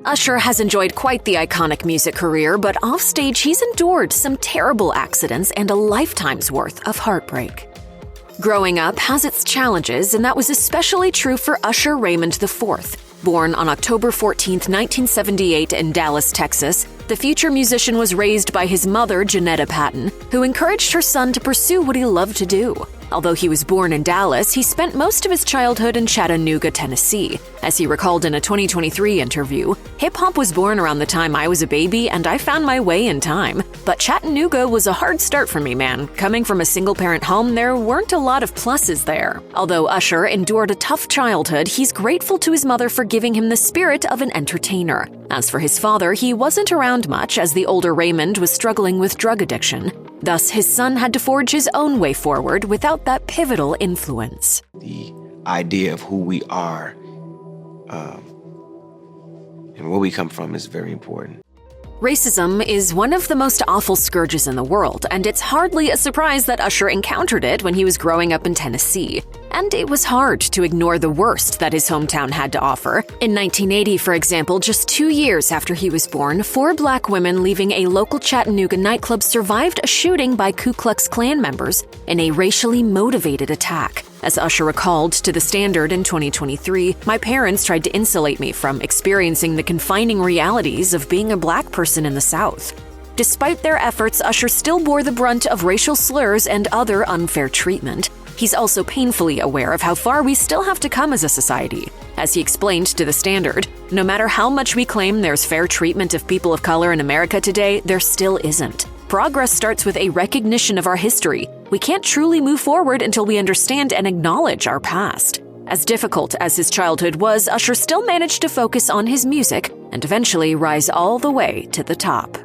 Usher has enjoyed quite the iconic music career, but offstage he's endured some terrible accidents and a lifetime's worth of heartbreak. Growing up has its challenges, and that was especially true for Usher Raymond IV. Born on October 14, 1978 in Dallas, Texas, the future musician was raised by his mother, Janetta Patton, who encouraged her son to pursue what he loved to do. Although he was born in Dallas, he spent most of his childhood in Chattanooga, Tennessee. As he recalled in a 2023 interview, "Hip-hop was born around the time I was a baby, and I found my way in time. But Chattanooga was a hard start for me, man. Coming from a single-parent home, there weren't a lot of pluses there." Although Usher endured a tough childhood, he's grateful to his mother for giving him the spirit of an entertainer. As for his father, he wasn't around much as the older Raymond was struggling with drug addiction. Thus, his son had to forge his own way forward without that pivotal influence. The idea of who we are and where we come from is very important. Racism is one of the most awful scourges in the world, and it's hardly a surprise that Usher encountered it when he was growing up in Tennessee. And it was hard to ignore the worst that his hometown had to offer. In 1980, for example, just 2 years after he was born, 4 black women leaving a local Chattanooga nightclub survived a shooting by Ku Klux Klan members in a racially motivated attack. As Usher recalled to The Standard in 2023, "My parents tried to insulate me from experiencing the confining realities of being a black person in the South." Despite their efforts, Usher still bore the brunt of racial slurs and other unfair treatment. He's also painfully aware of how far we still have to come as a society. As he explained to The Standard, "No matter how much we claim there's fair treatment of people of color in America today, there still isn't. Progress starts with a recognition of our history. We can't truly move forward until we understand and acknowledge our past." As difficult as his childhood was, Usher still managed to focus on his music and eventually rise all the way to the top.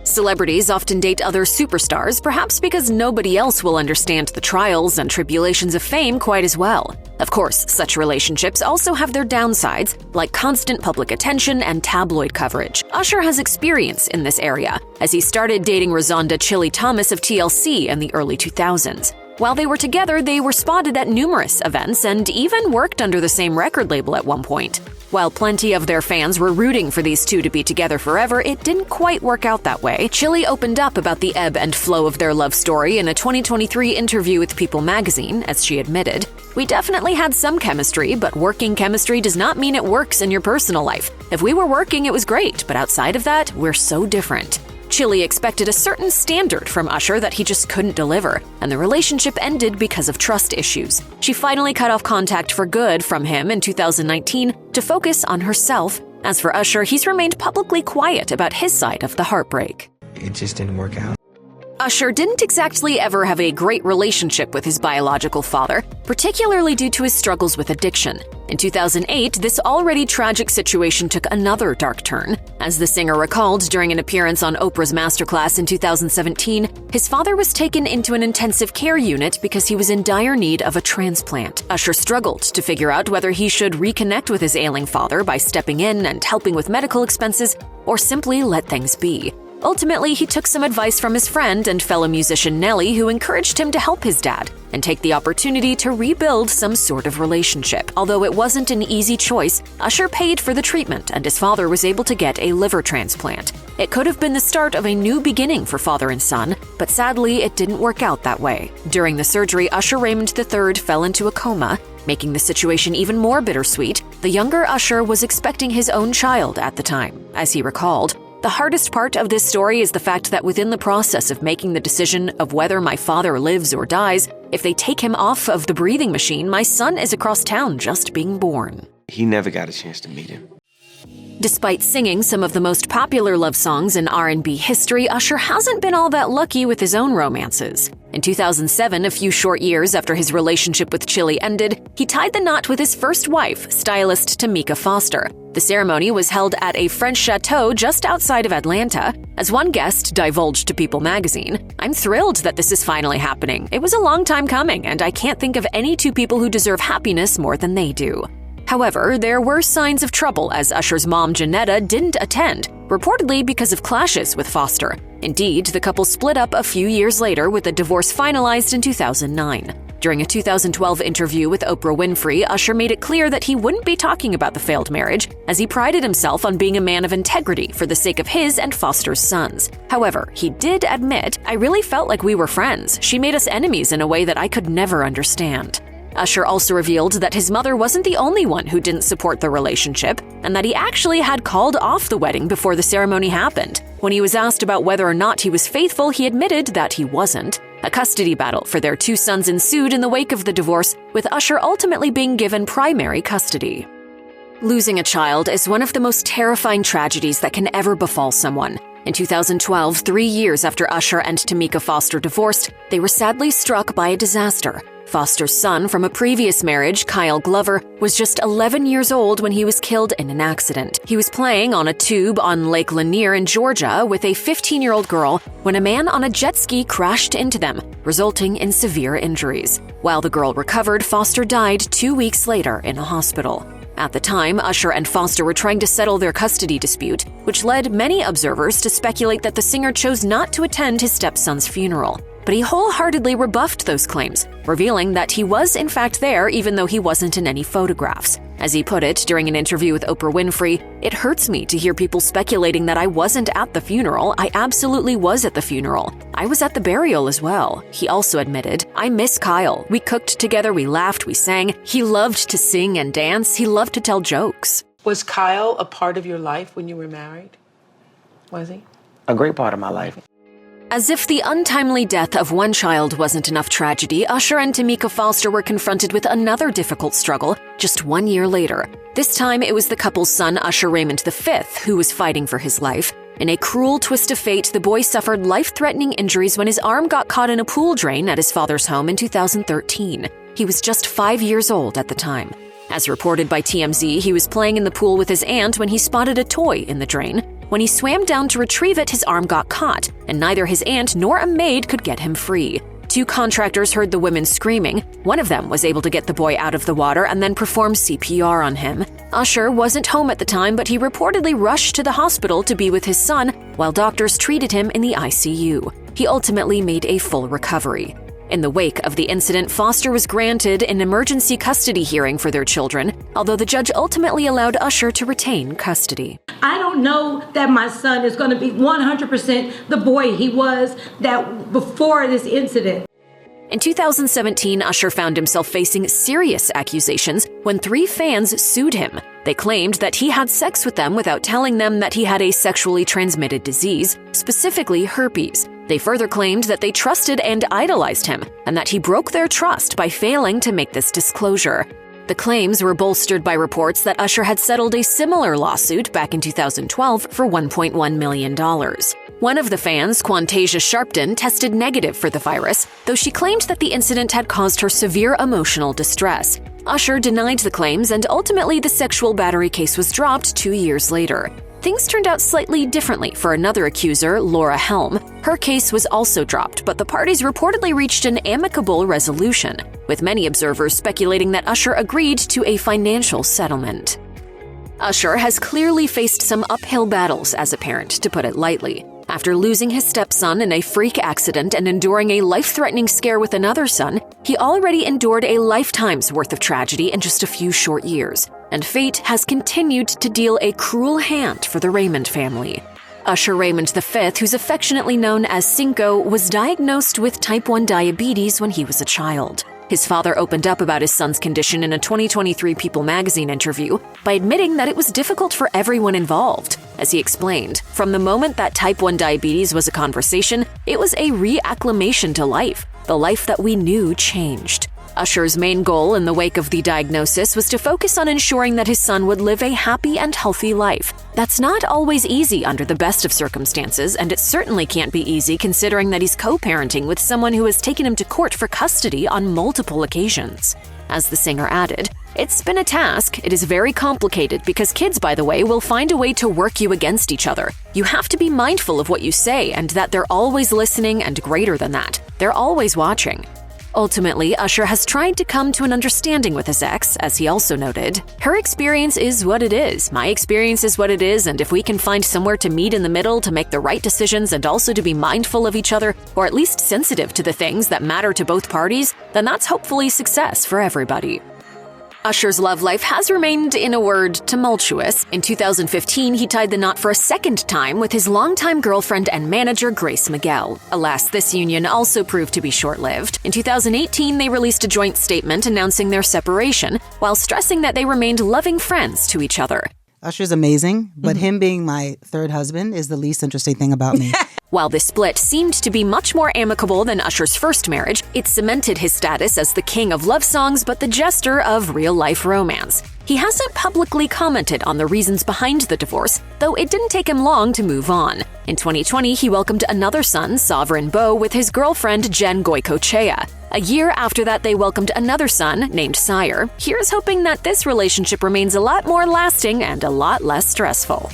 Celebrities often date other superstars, perhaps because nobody else will understand the trials and tribulations of fame quite as well. Of course, such relationships also have their downsides, like constant public attention and tabloid coverage. Usher has experience in this area, as he started dating Rozonda Chili Thomas of TLC in the early 2000s. While they were together, they were spotted at numerous events and even worked under the same record label at one point. While plenty of their fans were rooting for these two to be together forever, it didn't quite work out that way. Chili opened up about the ebb and flow of their love story in a 2023 interview with People magazine, as she admitted, "We definitely had some chemistry, but working chemistry does not mean it works in your personal life. If we were working, it was great, but outside of that, we're so different." Chili expected a certain standard from Usher that he just couldn't deliver, and the relationship ended because of trust issues. She finally cut off contact for good from him in 2019 to focus on herself. As for Usher, he's remained publicly quiet about his side of the heartbreak. It just didn't work out. Usher didn't exactly ever have a great relationship with his biological father, particularly due to his struggles with addiction. In 2008, this already tragic situation took another dark turn. As the singer recalled during an appearance on Oprah's Masterclass in 2017, his father was taken into an intensive care unit because he was in dire need of a transplant. Usher struggled to figure out whether he should reconnect with his ailing father by stepping in and helping with medical expenses, or simply let things be. Ultimately, he took some advice from his friend and fellow musician Nelly, who encouraged him to help his dad and take the opportunity to rebuild some sort of relationship. Although it wasn't an easy choice, Usher paid for the treatment and his father was able to get a liver transplant. It could have been the start of a new beginning for father and son, but sadly, it didn't work out that way. During the surgery, Usher Raymond III fell into a coma, making the situation even more bittersweet. The younger Usher was expecting his own child at the time. As he recalled, "The hardest part of this story is the fact that within the process of making the decision of whether my father lives or dies, if they take him off of the breathing machine, my son is across town just being born." He never got a chance to meet him. Despite singing some of the most popular love songs in R&B history, Usher hasn't been all that lucky with his own romances. In 2007, a few short years after his relationship with Chili ended, he tied the knot with his first wife, stylist Tamika Foster. The ceremony was held at a French chateau just outside of Atlanta. As one guest divulged to People magazine, "I'm thrilled that this is finally happening. It was a long time coming, and I can't think of any two people who deserve happiness more than they do." However, there were signs of trouble as Usher's mom, Janetta, didn't attend, reportedly because of clashes with Foster. Indeed, the couple split up a few years later with a divorce finalized in 2009. During a 2012 interview with Oprah Winfrey, Usher made it clear that he wouldn't be talking about the failed marriage, as he prided himself on being a man of integrity for the sake of his and Foster's sons. However, he did admit, "I really felt like we were friends. She made us enemies in a way that I could never understand." Usher also revealed that his mother wasn't the only one who didn't support the relationship, and that he actually had called off the wedding before the ceremony happened. When he was asked about whether or not he was faithful, he admitted that he wasn't. A custody battle for their two sons ensued in the wake of the divorce, with Usher ultimately being given primary custody. Losing a child is one of the most terrifying tragedies that can ever befall someone. In 2012, 3 years after Usher and Tamika Foster divorced, they were sadly struck by a disaster. Foster's son from a previous marriage, Kyle Glover, was just 11 years old when he was killed in an accident. He was playing on a tube on Lake Lanier in Georgia with a 15-year-old girl when a man on a jet ski crashed into them, resulting in severe injuries. While the girl recovered, Foster died 2 weeks later in a hospital. At the time, Usher and Foster were trying to settle their custody dispute, which led many observers to speculate that the singer chose not to attend his stepson's funeral. But he wholeheartedly rebuffed those claims, revealing that he was in fact there even though he wasn't in any photographs. As he put it during an interview with Oprah Winfrey, "It hurts me to hear people speculating that I wasn't at the funeral. I absolutely was at the funeral. I was at the burial as well." He also admitted, "I miss Kyle. We cooked together, we laughed, we sang. He loved to sing and dance. He loved to tell jokes." Was Kyle a part of your life when you were married? Was he? A great part of my life. As if the untimely death of one child wasn't enough tragedy, Usher and Tamika Foster were confronted with another difficult struggle just 1 year later. This time, it was the couple's son, Usher Raymond V, who was fighting for his life. In a cruel twist of fate, the boy suffered life-threatening injuries when his arm got caught in a pool drain at his father's home in 2013. He was just 5 years old at the time. As reported by TMZ, he was playing in the pool with his aunt when he spotted a toy in the drain. When he swam down to retrieve it, his arm got caught, and neither his aunt nor a maid could get him free. 2 contractors heard the women screaming. One of them was able to get the boy out of the water and then perform CPR on him. Usher wasn't home at the time, but he reportedly rushed to the hospital to be with his son while doctors treated him in the ICU. He ultimately made a full recovery. In the wake of the incident, Foster was granted an emergency custody hearing for their children, although the judge ultimately allowed Usher to retain custody. I don't know that my son is going to be 100% the boy he was that before this incident. In 2017, Usher found himself facing serious accusations when 3 fans sued him. They claimed that he had sex with them without telling them that he had a sexually transmitted disease, specifically herpes. They further claimed that they trusted and idolized him, and that he broke their trust by failing to make this disclosure. The claims were bolstered by reports that Usher had settled a similar lawsuit back in 2012 for $1.1 million. One of the fans, Quantasia Sharpton, tested negative for the virus, though she claimed that the incident had caused her severe emotional distress. Usher denied the claims, and ultimately the sexual battery case was dropped 2 years later. Things turned out slightly differently for another accuser, Laura Helm. Her case was also dropped, but the parties reportedly reached an amicable resolution, with many observers speculating that Usher agreed to a financial settlement. Usher has clearly faced some uphill battles as a parent, to put it lightly. After losing his stepson in a freak accident and enduring a life-threatening scare with another son, he already endured a lifetime's worth of tragedy in just a few short years. And fate has continued to deal a cruel hand for the Raymond family. Usher Raymond V, who's affectionately known as Cinco, was diagnosed with type 1 diabetes when he was a child. His father opened up about his son's condition in a 2023 People magazine interview by admitting that it was difficult for everyone involved. As he explained, from the moment that type 1 diabetes was a conversation, it was a reacclimation to life. The life that we knew changed. Usher's main goal in the wake of the diagnosis was to focus on ensuring that his son would live a happy and healthy life. That's not always easy under the best of circumstances, and it certainly can't be easy considering that he's co-parenting with someone who has taken him to court for custody on multiple occasions. As the singer added, "It's been a task. It is very complicated because kids, by the way, will find a way to work you against each other. You have to be mindful of what you say and that they're always listening, and greater than that, they're always watching." Ultimately, Usher has tried to come to an understanding with his ex, as he also noted. Her experience is what it is, my experience is what it is, and if we can find somewhere to meet in the middle to make the right decisions and also to be mindful of each other, or at least sensitive to the things that matter to both parties, then that's hopefully success for everybody. Usher's love life has remained, in a word, tumultuous. In 2015, he tied the knot for a second time with his longtime girlfriend and manager, Grace Miguel. Alas, this union also proved to be short-lived. In 2018, they released a joint statement announcing their separation, while stressing that they remained loving friends to each other. Usher's amazing, but him being my third husband is the least interesting thing about me. While this split seemed to be much more amicable than Usher's first marriage, it cemented his status as the king of love songs but the jester of real-life romance. He hasn't publicly commented on the reasons behind the divorce, though it didn't take him long to move on. In 2020, he welcomed another son, Sovereign Beau, with his girlfriend Jen Goicoechea. A year after that, they welcomed another son, named Sire. Here's hoping that this relationship remains a lot more lasting and a lot less stressful.